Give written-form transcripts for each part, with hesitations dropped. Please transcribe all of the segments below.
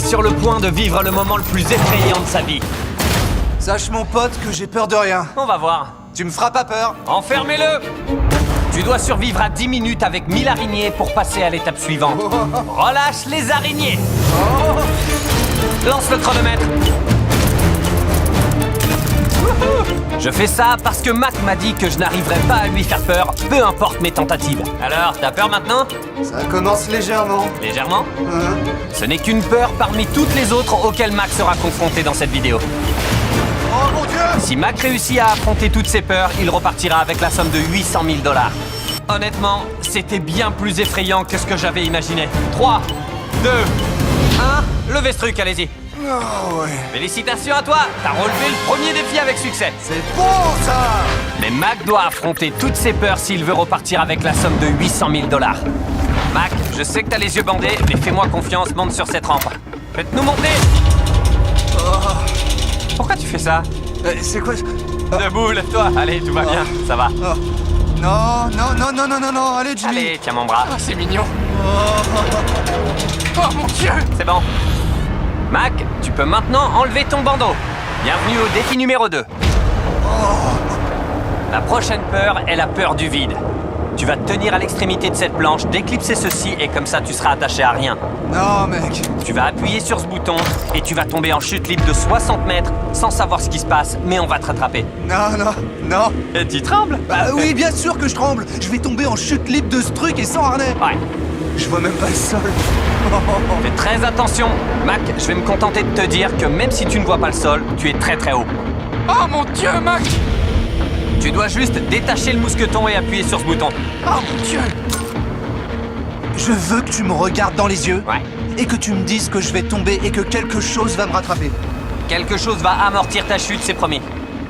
sur le point de vivre le moment le plus effrayant de sa vie. Sache mon pote que j'ai peur de rien. On va voir. Tu me feras pas peur. Enfermez-le! Tu dois survivre à 10 minutes avec 1000 araignées pour passer à l'étape suivante. Relâche les araignées! Lance le chronomètre. Je fais ça parce que Mac m'a dit que je n'arriverais pas à lui faire peur, peu importe mes tentatives. Alors, t'as peur maintenant? Ça commence légèrement. Légèrement? Hein? Ce n'est qu'une peur parmi toutes les autres auxquelles Mac sera confronté dans cette vidéo. Oh mon Dieu! Si Mac réussit à affronter toutes ses peurs, il repartira avec la somme de 800 000 $. Honnêtement, c'était bien plus effrayant que ce que j'avais imaginé. 3, 2, 1, levez ce truc, allez-y. Oh ouais. Félicitations à toi, t'as relevé le premier défi avec succès. C'est bon ça! Mais Mac doit affronter toutes ses peurs s'il veut repartir avec la somme de 800 000 $. Mac, je sais que t'as les yeux bandés, mais fais-moi confiance, monte sur cette rampe. Faites-nous monter! Pourquoi tu fais ça? C'est quoi? Debout, lève-toi. Allez, tout va bien, ça va. Oh. Non, non, non, non, non, non, non, allez Jimmy! Allez, tiens mon bras. Oh, c'est mignon. Oh mon Dieu! C'est bon. Mac, tu peux maintenant enlever ton bandeau. Bienvenue au défi numéro 2. La prochaine peur est la peur du vide. Tu vas te tenir à l'extrémité de cette planche, déclipser ceci et comme ça tu seras attaché à rien. Non mec! Tu vas appuyer sur ce bouton et tu vas tomber en chute libre de 60 mètres sans savoir ce qui se passe, mais on va te rattraper. Non, non, non! Et tu trembles? Bah oui, bien sûr que je tremble! Je vais tomber en chute libre de ce truc et sans harnais! Ouais. Je vois même pas le sol! Fais très attention. Mac, je vais me contenter de te dire que même si tu ne vois pas le sol, tu es très très haut. Oh mon Dieu, Mac! Tu dois juste détacher le mousqueton et appuyer sur ce bouton. Oh mon Dieu! Je veux que tu me regardes dans les yeux Ouais. et que tu me dises que je vais tomber et que quelque chose va me rattraper. Quelque chose va amortir ta chute, c'est promis.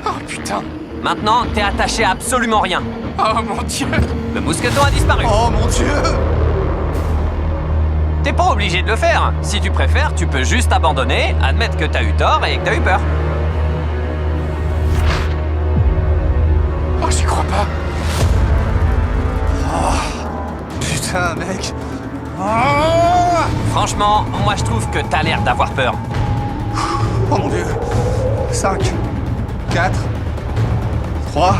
Oh putain! Maintenant, t'es attaché à absolument rien. Oh mon Dieu! Le mousqueton a disparu. Oh mon Dieu! T'es pas obligé de le faire. Si tu préfères, tu peux juste abandonner, admettre que t'as eu tort et que t'as eu peur. Oh, j'y crois pas! Putain mec! Franchement, moi je trouve que t'as l'air d'avoir peur. Oh mon Dieu! 5, 4, 3,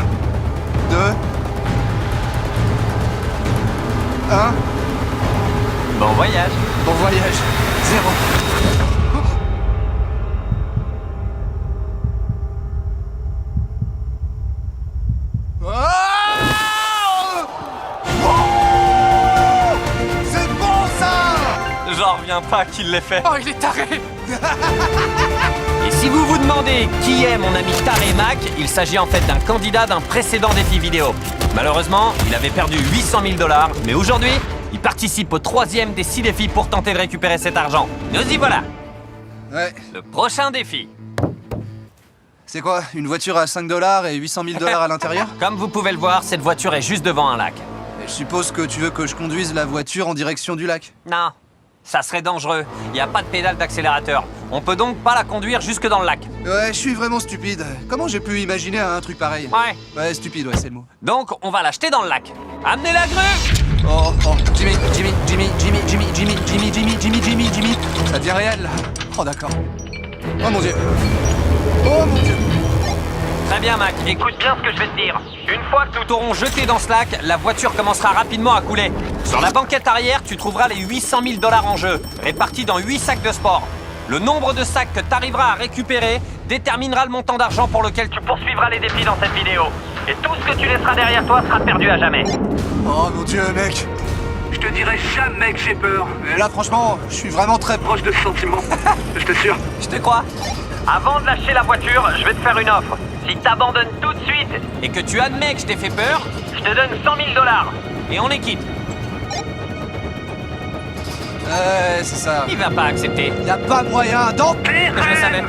2, 1, Bon voyage. bon voyage, 0. C'est bon ça! J'en reviens pas qu'il l'ait fait. Oh, il est taré! Et si vous vous demandez qui est mon ami Taré Mac, il s'agit en fait d'un candidat d'un précédent défi vidéo. Malheureusement, il avait perdu 800 000 $, mais aujourd'hui, il participe au 3e des 6 défis pour tenter de récupérer cet argent. Nous y voilà. Ouais, Le prochain défi. c'est quoi? Une voiture à 5 $ et 800 000 $ à l'intérieur? Comme vous pouvez le voir, cette voiture est juste devant un lac. Et je suppose que tu veux que je conduise la voiture en direction du lac? Non, ça serait dangereux. Il n'y a pas de pédale d'accélérateur. On peut donc pas la conduire jusque dans le lac. Ouais, je suis vraiment stupide. Comment j'ai pu imaginer un truc pareil? Ouais. Ouais, stupide, ouais, c'est le mot. Donc, on va l'acheter dans le lac. Amenez la grue! Oh, oh, Jimmy, Jimmy, Jimmy, Jimmy, Jimmy, Jimmy, Jimmy, Jimmy, Jimmy, Jimmy, Jimmy. Ça devient réel, là. Oh, d'accord. Oh, mon Dieu. Oh, mon Dieu. Très bien, Mac. Écoute bien ce que je vais te dire. Une fois que nous t'aurons jeté dans ce lac, la voiture commencera rapidement à couler. Sur la banquette arrière, tu trouveras les 800 000 $ en jeu, répartis dans 8 sacs de sport. Le nombre de sacs que tu arriveras à récupérer déterminera le montant d'argent pour lequel tu poursuivras les défis dans cette vidéo. Et tout ce que tu laisseras derrière toi sera perdu à jamais. Oh, mon Dieu, mec. Je te dirai jamais que j'ai peur. Mais là, franchement, je suis vraiment très proche. Proche de ce sentiment, je t'assure. Je te crois. Avant de lâcher la voiture, je vais te faire une offre. Si t'abandonnes tout de suite et que tu admets que je t'ai fait peur, je te donne 100 000 $. Et on est quitte. C'est ça. Il va pas accepter. Y a pas moyen. Donc, Je le savais.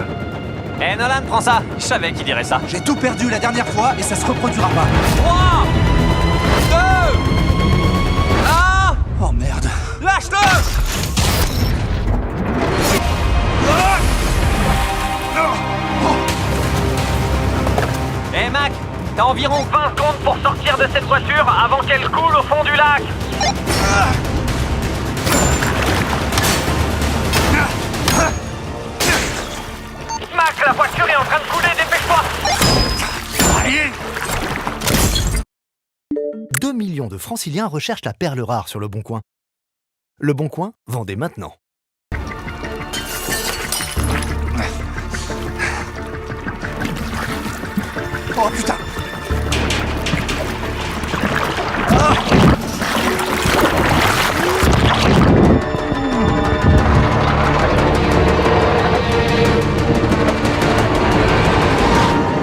Eh Nolan, prends ça. Je savais qu'il dirait ça. j'ai tout perdu la dernière fois et ça se reproduira pas. 3, 2, 1, Oh, merde. lâche-le! Eh Mac, t'as environ 20 secondes pour sortir de cette voiture avant qu'elle coule au fond du lac. la voiture est en train de couler, dépêche-toi. 2 millions de franciliens recherchent la perle rare sur Le Bon Coin. Le Bon Coin, vendez maintenant. Oh putain!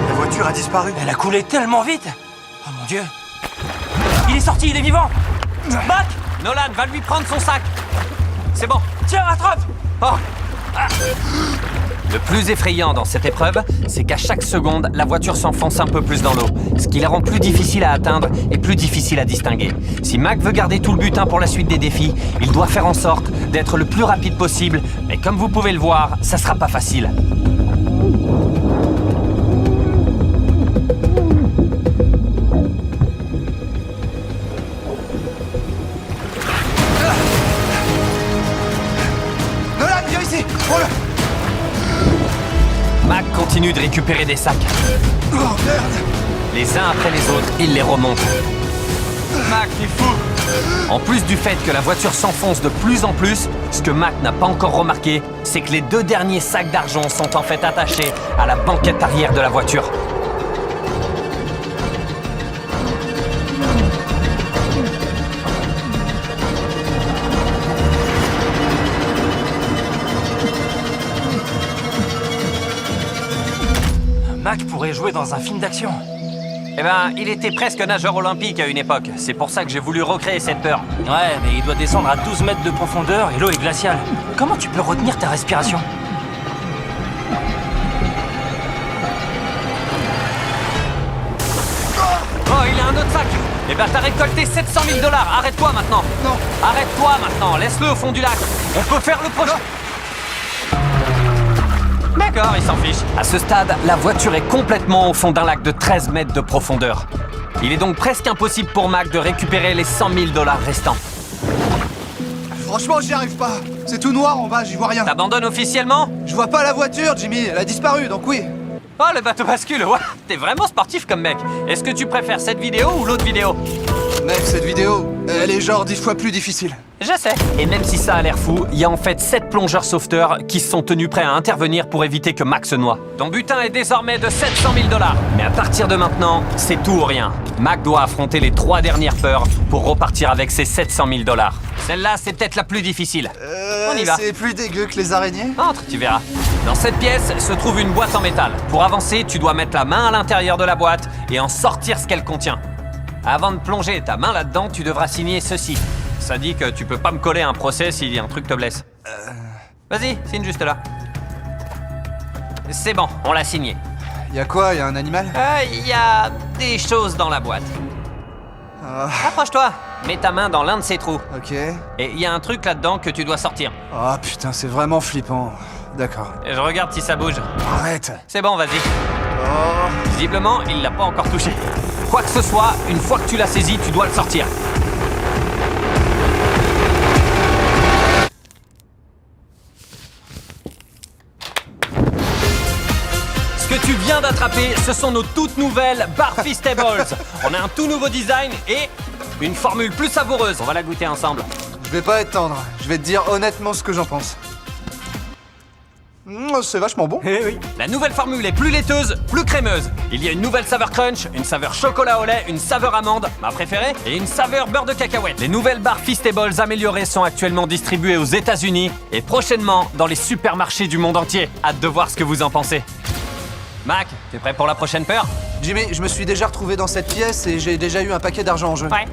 La voiture a disparu. Elle a coulé tellement vite. Oh mon Dieu. Il est sorti, il est vivant. Mac! Nolan, va lui prendre son sac. C'est bon. Tiens, rattrape! Oh. Ah. Le plus effrayant dans cette épreuve, c'est qu'à chaque seconde, la voiture s'enfonce un peu plus dans l'eau, ce qui la rend plus difficile à atteindre et plus difficile à distinguer. Si Mac veut garder tout le butin pour la suite des défis, il doit faire en sorte d'être le plus rapide possible, mais comme vous pouvez le voir, ça sera pas facile. Nolan, viens ici! Prends-le! Mac continue de récupérer des sacs. Oh merde! Les uns après les autres, il les remonte. Mac est fou! En plus du fait que la voiture s'enfonce de plus en plus, ce que Mac n'a pas encore remarqué, c'est que les 2 derniers sacs d'argent sont en fait attachés à la banquette arrière de la voiture. Mac pourrait jouer dans un film d'action. Eh ben, il était presque nageur olympique à une époque. C'est pour ça que j'ai voulu recréer cette peur. Ouais, mais il doit descendre à 12 mètres de profondeur et l'eau est glaciale. Comment tu peux retenir ta respiration? Oh, il a un autre sac! Eh ben, t'as récolté 700 000 $. Arrête-toi maintenant! Non. Arrête-toi maintenant! Laisse-le au fond du lac! On peut faire le prochain! D'accord, il s'en fiche. À ce stade, la voiture est complètement au fond d'un lac de 13 mètres de profondeur. Il est donc presque impossible pour Mac de récupérer les 100 000 $ restants. Franchement, j'y arrive pas. C'est tout noir en bas, j'y vois rien. T'abandonnes officiellement? Je vois pas la voiture, Jimmy. Elle a disparu, donc oui. Oh, le bateau bascule, ouais. T'es vraiment sportif comme mec. Est-ce que tu préfères cette vidéo ou l'autre vidéo? Mec, cette vidéo, elle est genre 10 fois plus difficile. Je sais. Et même si ça a l'air fou, il y a en fait 7 plongeurs sauveteurs qui se sont tenus prêts à intervenir pour éviter que Mac se noie. Ton butin est désormais de 700 000 $. Mais à partir de maintenant, c'est tout ou rien. Mac doit affronter les 3 dernières peurs pour repartir avec ses 700 000 $. Celle-là, c'est peut-être la plus difficile. On y va. C'est plus dégueu que les araignées. Entre, tu verras. Dans cette pièce se trouve une boîte en métal. Pour avancer, tu dois mettre la main à l'intérieur de la boîte et en sortir ce qu'elle contient. Avant de plonger ta main là-dedans, tu devras signer ceci. Ça dit que tu peux pas me coller un procès si un truc te blesse. Vas-y, signe juste là. C'est bon, on l'a signé. Y'a quoi? Y'a un animal? Il y a des choses dans la boîte. Approche-toi, mets ta main dans l'un de ces trous. Ok. Et il y a un truc là-dedans que tu dois sortir. Oh putain, c'est vraiment flippant. D'accord. Je regarde si ça bouge. Arrête. C'est bon, vas-y. Oh. Visiblement, il l'a pas encore touché. Quoi que ce soit, une fois que tu l'as saisi, tu dois le sortir. Ce que tu viens d'attraper, ce sont nos toutes nouvelles Bar Feastables. On a un tout nouveau design et une formule plus savoureuse. On va la goûter ensemble. Je vais pas être tendre. Je vais te dire honnêtement ce que j'en pense. C'est vachement bon. Eh oui. La nouvelle formule est plus laiteuse, plus crémeuse. Il y a une nouvelle saveur crunch, une saveur chocolat au lait, une saveur amande, ma préférée, et une saveur beurre de cacahuète. Les nouvelles Bar Feastables améliorées sont actuellement distribuées aux États-Unis et prochainement dans les supermarchés du monde entier. Hâte de voir ce que vous en pensez. Mac, t'es prêt pour la prochaine peur? Jimmy, je me suis déjà retrouvé dans cette pièce et j'ai déjà eu un paquet d'argent en jeu. Ouais.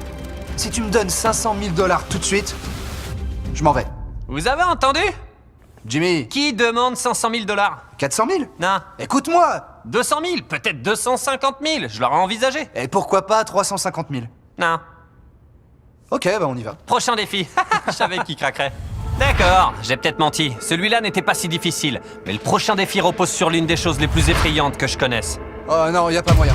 Si tu me donnes 500 000 $ tout de suite, je m'en vais. Vous avez entendu? Jimmy, Qui demande 500 000 $? 400 000? Non. Écoute-moi. 200 000, peut-être 250 000, je l'aurais envisagé. Et pourquoi pas 350 000? Non. Ok, bah on y va. Prochain défi. Je savais qui craquerait. D'accord, j'ai peut-être menti. Celui-là n'était pas si difficile. Mais le prochain défi repose sur l'une des choses les plus effrayantes que je connaisse. Oh non, y a pas moyen.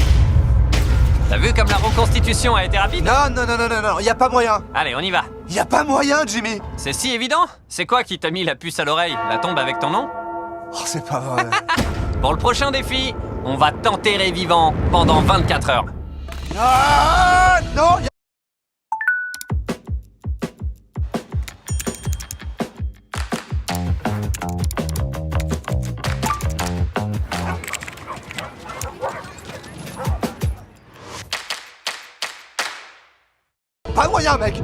T'as vu comme la reconstitution a été rapide? Non, y a pas moyen. Allez, on y va. Y a pas moyen, Jimmy. C'est si évident? C'est quoi qui t'a mis la puce à l'oreille? La tombe avec ton nom? Oh, c'est pas vrai. Pour le prochain défi, on va t'enterrer vivant pendant 24 heures. Ah non, pas moyen, mec.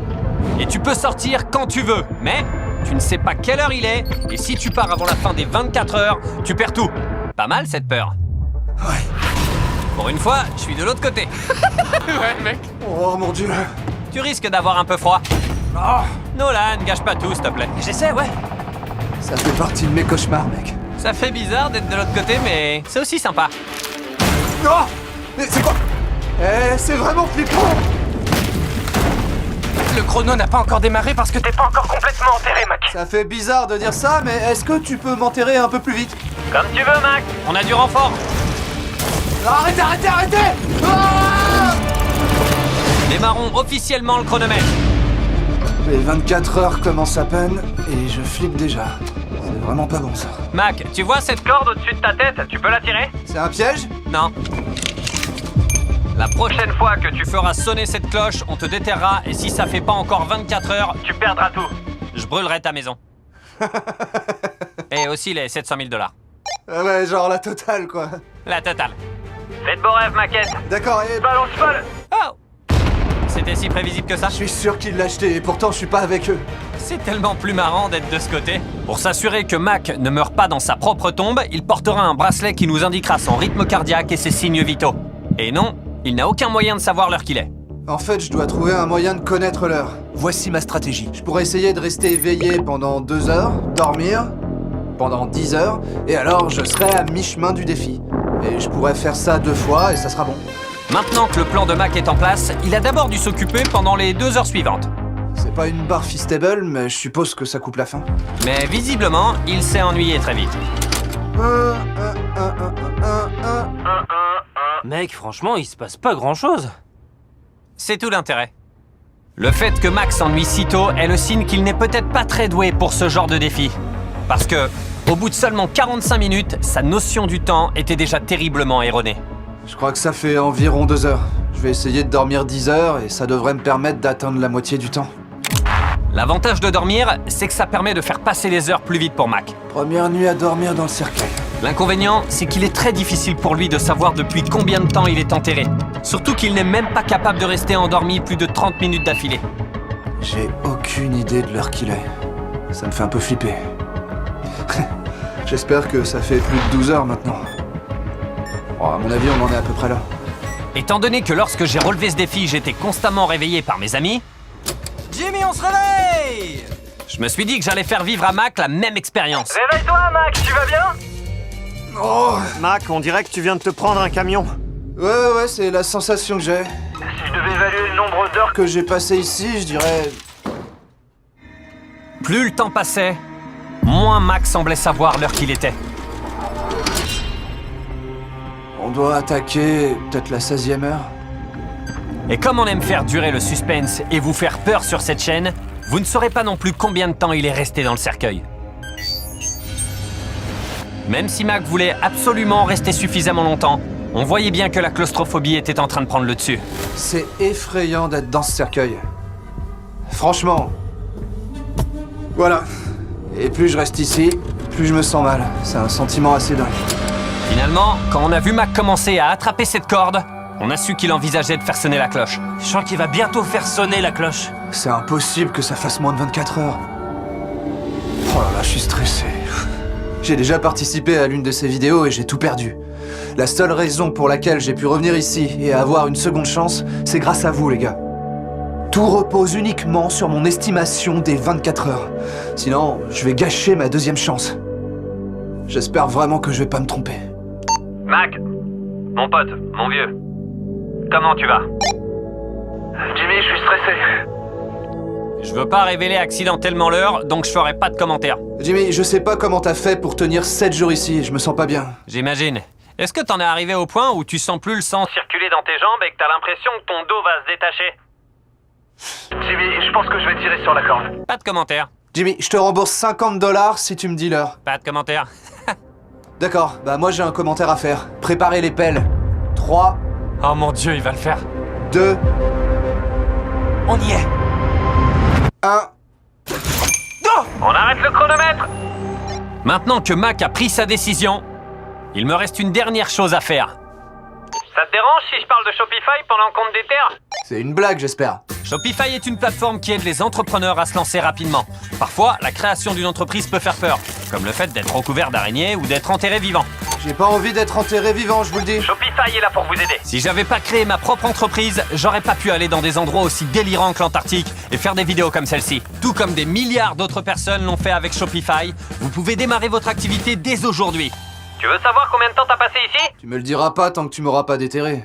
Et tu peux sortir quand tu veux, mais tu ne sais pas quelle heure il est, et si tu pars avant la fin des 24 heures, tu perds tout. Pas mal cette peur. Ouais. Pour une fois, je suis de l'autre côté. Ouais, mec. Oh mon dieu. Tu risques d'avoir un peu froid. Oh, Nolan, gâche pas tout, s'il te plaît. J'essaie, ouais. ça fait partie de mes cauchemars, mec. Ça fait bizarre d'être de l'autre côté, mais c'est aussi sympa. Non. Mais c'est quoi? C'est vraiment flippant. Le chrono n'a pas encore démarré parce que t'es pas encore complètement enterré, Mac. Ça fait bizarre de dire ça, mais est-ce que tu peux m'enterrer un peu plus vite? Comme tu veux, Mac. On a du renfort. Non, arrêtez, arrêtez, arrêtez. Ah, Démarrons officiellement le chronomètre. les 24 heures commencent à peine et je flippe déjà. C'est vraiment pas bon ça. Mac, tu vois cette corde au-dessus de ta tête? Tu peux la tirer? C'est un piège? Non. La prochaine fois que tu feras sonner cette cloche, on te déterrera et si ça fait pas encore 24 heures, tu perdras tout. Je brûlerai ta maison. Et aussi les 700 000 $. Ah ouais, genre la totale quoi. La totale. Faites beaux rêves, maquette. D'accord, et Balance folle. Oh! C'était si prévisible que ça? je suis sûr qu'il l'a acheté et pourtant je suis pas avec eux. C'est tellement plus marrant d'être de ce côté. Pour s'assurer que Mac ne meurt pas dans sa propre tombe, il portera un bracelet qui nous indiquera son rythme cardiaque et ses signes vitaux. Et non, il n'a aucun moyen de savoir l'heure qu'il est. En fait, je dois trouver un moyen de connaître l'heure. Voici ma stratégie. Je pourrais essayer de rester éveillé pendant 2 heures, dormir pendant 10 heures, et alors je serai à mi-chemin du défi. Et je pourrais faire ça 2 fois et ça sera bon. Maintenant que le plan de Mac est en place, il a d'abord dû s'occuper pendant les 2 heures suivantes. C'est pas une barre Feastable, mais je suppose que ça coupe la faim. Mais visiblement, il s'est ennuyé très vite. Mec, franchement, il se passe pas grand-chose. C'est tout l'intérêt. Le fait que Mac s'ennuie si tôt est le signe qu'il n'est peut-être pas très doué pour ce genre de défi. Parce que, au bout de seulement 45 minutes, sa notion du temps était déjà terriblement erronée. Je crois que ça fait environ 2 heures. Je vais essayer de dormir 10 heures et ça devrait me permettre d'atteindre la moitié du temps. L'avantage de dormir, c'est que ça permet de faire passer les heures plus vite pour Mac. Première nuit à dormir dans le cercueil. L'inconvénient, c'est qu'il est très difficile pour lui de savoir depuis combien de temps il est enterré. Surtout qu'il n'est même pas capable de rester endormi plus de 30 minutes d'affilée. J'ai aucune idée de l'heure qu'il est. Ça me fait un peu flipper. J'espère que ça fait plus de 12 heures maintenant. Bon, à mon avis, on en est à peu près là. Étant donné que lorsque j'ai relevé ce défi, j'étais constamment réveillé par mes amis, Jimmy, on se réveille! je me suis dit que j'allais faire vivre à Mac la même expérience. Réveille-toi, Mac, tu vas bien? Oh, Mac, on dirait que tu viens de te prendre un camion. ouais, c'est la sensation que j'ai. Si je devais évaluer le nombre d'heures Que j'ai passé ici, je dirais... Plus le temps passait, moins Mac semblait savoir l'heure qu'il était. On doit attaquer peut-être la 16e heure. Et comme on aime faire durer le suspense et vous faire peur sur cette chaîne, vous ne saurez pas non plus combien de temps il est resté dans le cercueil. Même si Mac voulait absolument rester suffisamment longtemps, on voyait bien que la claustrophobie était en train de prendre le dessus. C'est effrayant d'être dans ce cercueil. Franchement. Voilà. Et plus je reste ici, plus je me sens mal. C'est un sentiment assez dingue. Finalement, quand on a vu Mac commencer à attraper cette corde, on a su qu'il envisageait de faire sonner la cloche. Je sens qu'il va bientôt faire sonner la cloche. C'est impossible que ça fasse moins de 24 heures. Oh là là, je suis stressé. J'ai déjà participé à l'une de ces vidéos et j'ai tout perdu. La seule raison pour laquelle j'ai pu revenir ici et avoir une seconde chance, c'est grâce à vous, les gars. Tout repose uniquement sur mon estimation des 24 heures. Sinon, je vais gâcher ma deuxième chance. J'espère vraiment que je vais pas me tromper. Mac, mon pote, mon vieux, comment tu vas? Jimmy, je suis stressé. Je veux pas révéler accidentellement l'heure, donc je ferai pas de commentaires. Jimmy, je sais pas comment t'as fait pour tenir 7 jours ici, je me sens pas bien. J'imagine. Est-ce que t'en es arrivé au point où tu sens plus le sang circuler dans tes jambes et que t'as l'impression que ton dos va se détacher? Jimmy, je pense que je vais tirer sur la corde. Pas de commentaires. Jimmy, je te rembourse $50 si tu me dis l'heure. Pas de commentaires. D'accord, bah moi j'ai un commentaire à faire. Préparez les pelles. 3, Oh mon Dieu, il va le faire. 2, On y est. 1... On arrête le chronomètre. Maintenant que Mac a pris sa décision, il me reste une dernière chose à faire. Ça te dérange si je parle de Shopify pendant qu'on te déterre? C'est une blague, j'espère. Shopify est une plateforme qui aide les entrepreneurs à se lancer rapidement. Parfois, la création d'une entreprise peut faire peur, comme le fait d'être recouvert d'araignées ou d'être enterré vivant. J'ai pas envie d'être enterré vivant, je vous le dis. Shopify est là pour vous aider. Si j'avais pas créé ma propre entreprise, j'aurais pas pu aller dans des endroits aussi délirants que l'Antarctique et faire des vidéos comme celle-ci. Tout comme des milliards d'autres personnes l'ont fait avec Shopify, vous pouvez démarrer votre activité dès aujourd'hui. Tu veux savoir combien de temps t'as passé ici? Tu me le diras pas tant que tu m'auras pas déterré.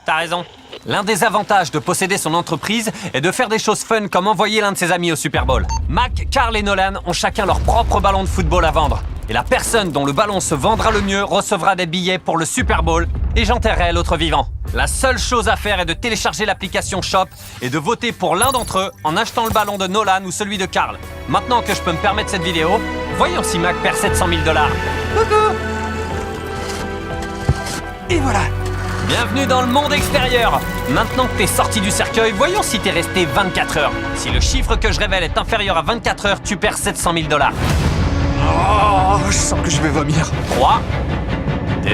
T'as raison. L'un des avantages de posséder son entreprise est de faire des choses fun comme envoyer l'un de ses amis au Super Bowl. Mac, Carl et Nolan ont chacun leur propre ballon de football à vendre. Et la personne dont le ballon se vendra le mieux recevra des billets pour le Super Bowl et j'enterrerai l'autre vivant. La seule chose à faire est de télécharger l'application Shop et de voter pour l'un d'entre eux en achetant le ballon de Nolan ou celui de Carl. Maintenant que je peux me permettre cette vidéo, voyons si Mac perd 700 000 $. Et voilà. Bienvenue dans le monde extérieur. Maintenant que t'es sorti du cercueil, voyons si t'es resté 24 heures. Si le chiffre que je révèle est inférieur à 24 heures, tu perds 700 000 $. Oh, je sens que je vais vomir. 3, 2, 1...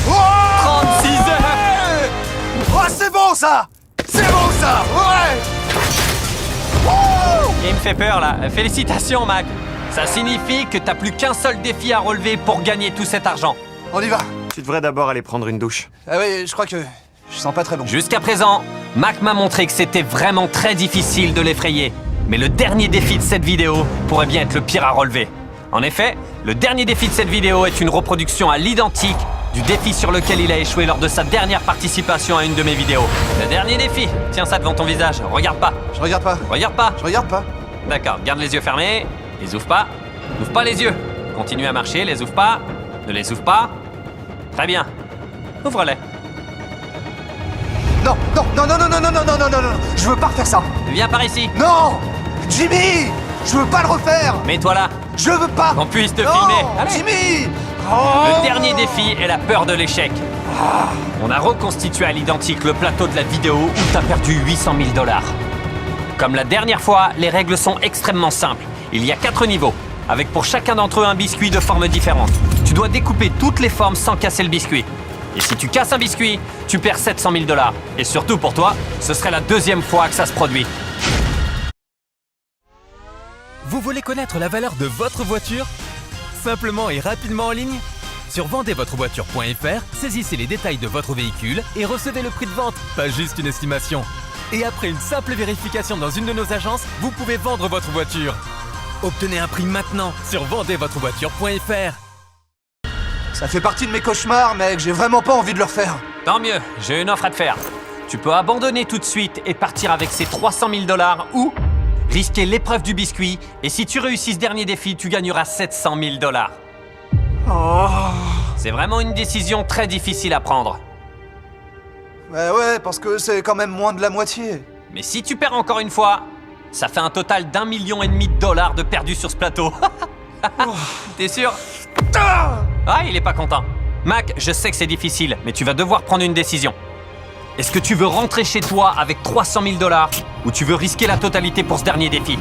36 heures. Oh, c'est bon ça! C'est bon ça! Ouais! Il me fait peur là. Félicitations Mac. Ça signifie que t'as plus qu'un seul défi à relever pour gagner tout cet argent. On y va. Tu devrais d'abord aller prendre une douche. Ah oui, je crois que je sens pas très bon. Jusqu'à présent, Mac m'a montré que c'était vraiment très difficile de l'effrayer. Mais le dernier défi de cette vidéo pourrait bien être le pire à relever. En effet, le dernier défi de cette vidéo est une reproduction à l'identique du défi sur lequel il a échoué lors de sa dernière participation à une de mes vidéos. Le dernier défi. Tiens ça devant ton visage. Regarde pas. Je regarde pas. Regarde pas. Je regarde pas. D'accord, garde les yeux fermés. Les ouvre pas. N'ouvre pas les yeux. Continue à marcher, les ouvre pas. Ne les ouvre pas. Très bien. Ouvre-les. Non, non, non, non, non, non, non, non, non, non, non, non. Je veux pas refaire ça. Viens par ici. Non! Jimmy! Je veux pas le refaire! Mets-toi là. Je veux pas! Qu'on puisse te non! filmer. Allez. Jimmy! Le dernier défi est la peur de l'échec. On a reconstitué à l'identique le plateau de la vidéo où t'as perdu 800 000 $. Comme la dernière fois, les règles sont extrêmement simples. Il y a 4 niveaux, avec pour chacun d'entre eux un biscuit de forme différente. Tu dois découper toutes les formes sans casser le biscuit. Et si tu casses un biscuit, tu perds 700 000 $. Et surtout pour toi, ce serait la deuxième fois que ça se produit. Vous voulez connaître la valeur de votre voiture? Simplement et rapidement en ligne? Sur vendezvotrevoiture.fr, saisissez les détails de votre véhicule et recevez le prix de vente, pas juste une estimation. Et après une simple vérification dans une de nos agences, vous pouvez vendre votre voiture. Obtenez un prix maintenant sur vendezvotrevoiture.fr. Ça fait partie de mes cauchemars, mec, j'ai vraiment pas envie de le refaire. Tant mieux, j'ai une offre à te faire. Tu peux abandonner tout de suite et partir avec ces 300 000 $ ou risquer l'épreuve du biscuit et si tu réussis ce dernier défi, tu gagneras 700 000 $. Oh. C'est vraiment une décision très difficile à prendre. Bah ouais, parce que c'est quand même moins de la moitié. Mais si tu perds encore une fois, ça fait un total d'1,5 million de perdus sur ce plateau. T'es sûr? Ah, il est pas content. Mac, je sais que c'est difficile, mais tu vas devoir prendre une décision. Est-ce que tu veux rentrer chez toi avec 300 000 $ ou tu veux risquer la totalité pour ce dernier défi?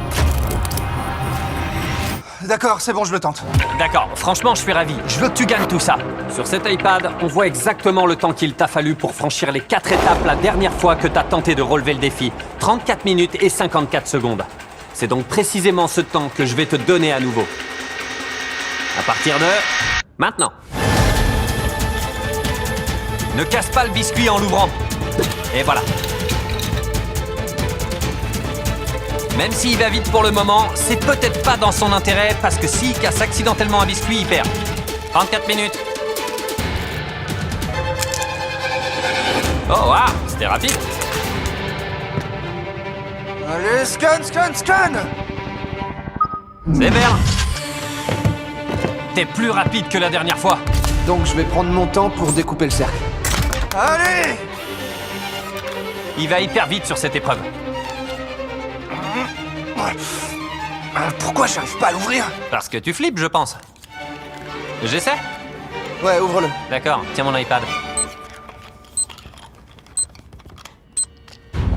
D'accord, c'est bon, je le tente. D'accord, franchement, je suis ravi. Je veux que tu gagnes tout ça. Sur cet iPad, on voit exactement le temps qu'il t'a fallu pour franchir les 4 étapes la dernière fois que t'as tenté de relever le défi. 34 minutes et 54 secondes. C'est donc précisément ce temps que je vais te donner à nouveau. À partir de... maintenant. Ne casse pas le biscuit en l'ouvrant. Et voilà. Même s'il va vite pour le moment, c'est peut-être pas dans son intérêt parce que s'il casse accidentellement un biscuit, il perd. 34 minutes. Oh, waouh, c'était rapide. Allez, scan, scan, scan! C'est vert. T'es plus rapide que la dernière fois. Donc je vais prendre mon temps pour découper le cercle. Allez! Il va hyper vite sur cette épreuve. Pourquoi j'arrive pas à l'ouvrir? Parce que tu flippes, je pense. J'essaie? Ouais, ouvre-le. D'accord, tiens mon iPad.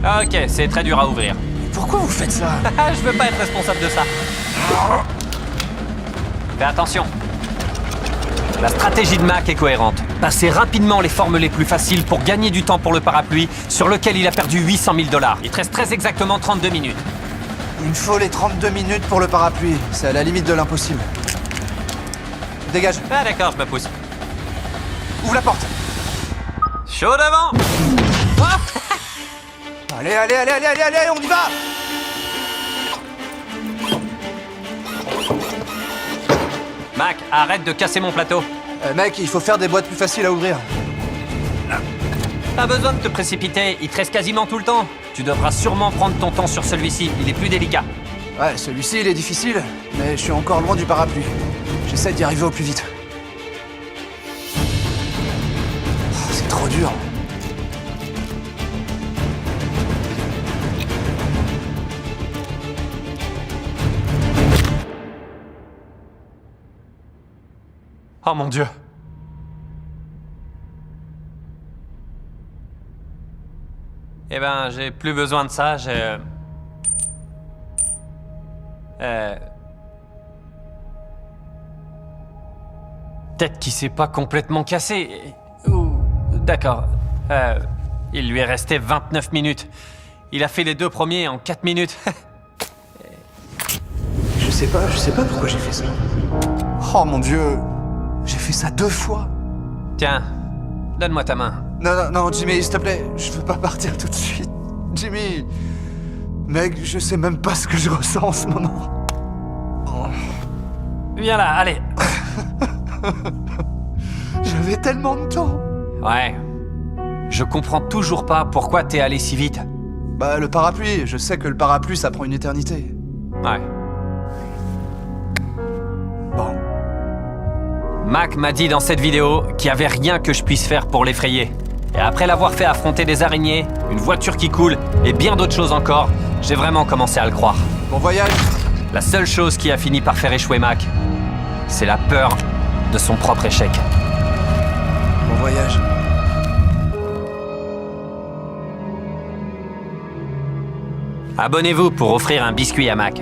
Ok, c'est très dur à ouvrir. Pourquoi vous faites ça? Je veux pas être responsable de ça. Fais attention. La stratégie de Mac est cohérente. Passer rapidement les formes les plus faciles pour gagner du temps pour le parapluie, sur lequel il a perdu 800 000 $. Il te reste très exactement 32 minutes. Il me faut les 32 minutes pour le parapluie. C'est à la limite de l'impossible. Dégage. Ah d'accord, je me pousse. Ouvre la porte. Chaud devant. Allez, allez, allez, allez, allez, allez, on y va. Mac, arrête de casser mon plateau. Mec, il faut faire des boîtes plus faciles à ouvrir. Pas besoin de te précipiter, il te reste quasiment tout le temps. Tu devras sûrement prendre ton temps sur celui-ci, il est plus délicat. Ouais, celui-ci, il est difficile, mais je suis encore loin du parapluie. J'essaie d'y arriver au plus vite. Oh, c'est trop dur. Oh mon Dieu. Eh ben, j'ai plus besoin de ça, j'ai... Peut-être qu'il s'est pas complètement cassé. D'accord. Il lui est resté 29 minutes. Il a fait les 2 premiers en 4 minutes. Je sais pas pourquoi j'ai fait ça. Oh mon Dieu, j'ai fait ça 2 fois. Tiens, donne-moi ta main. Non, non, non, Jimmy, s'il te plaît, je veux pas partir tout de suite. Jimmy, mec, je sais même pas ce que je ressens en ce moment. Viens là, allez. J'avais tellement de temps. Ouais. Je comprends toujours pas pourquoi t'es allé si vite. Bah, le parapluie, je sais que le parapluie, ça prend une éternité. Ouais. Bon. Mac m'a dit dans cette vidéo qu'il n'y avait rien que je puisse faire pour l'effrayer. Et après l'avoir fait affronter des araignées, une voiture qui coule et bien d'autres choses encore, j'ai vraiment commencé à le croire. Bon voyage. La seule chose qui a fini par faire échouer Mac, c'est la peur de son propre échec. Bon voyage. Abonnez-vous pour offrir un biscuit à Mac.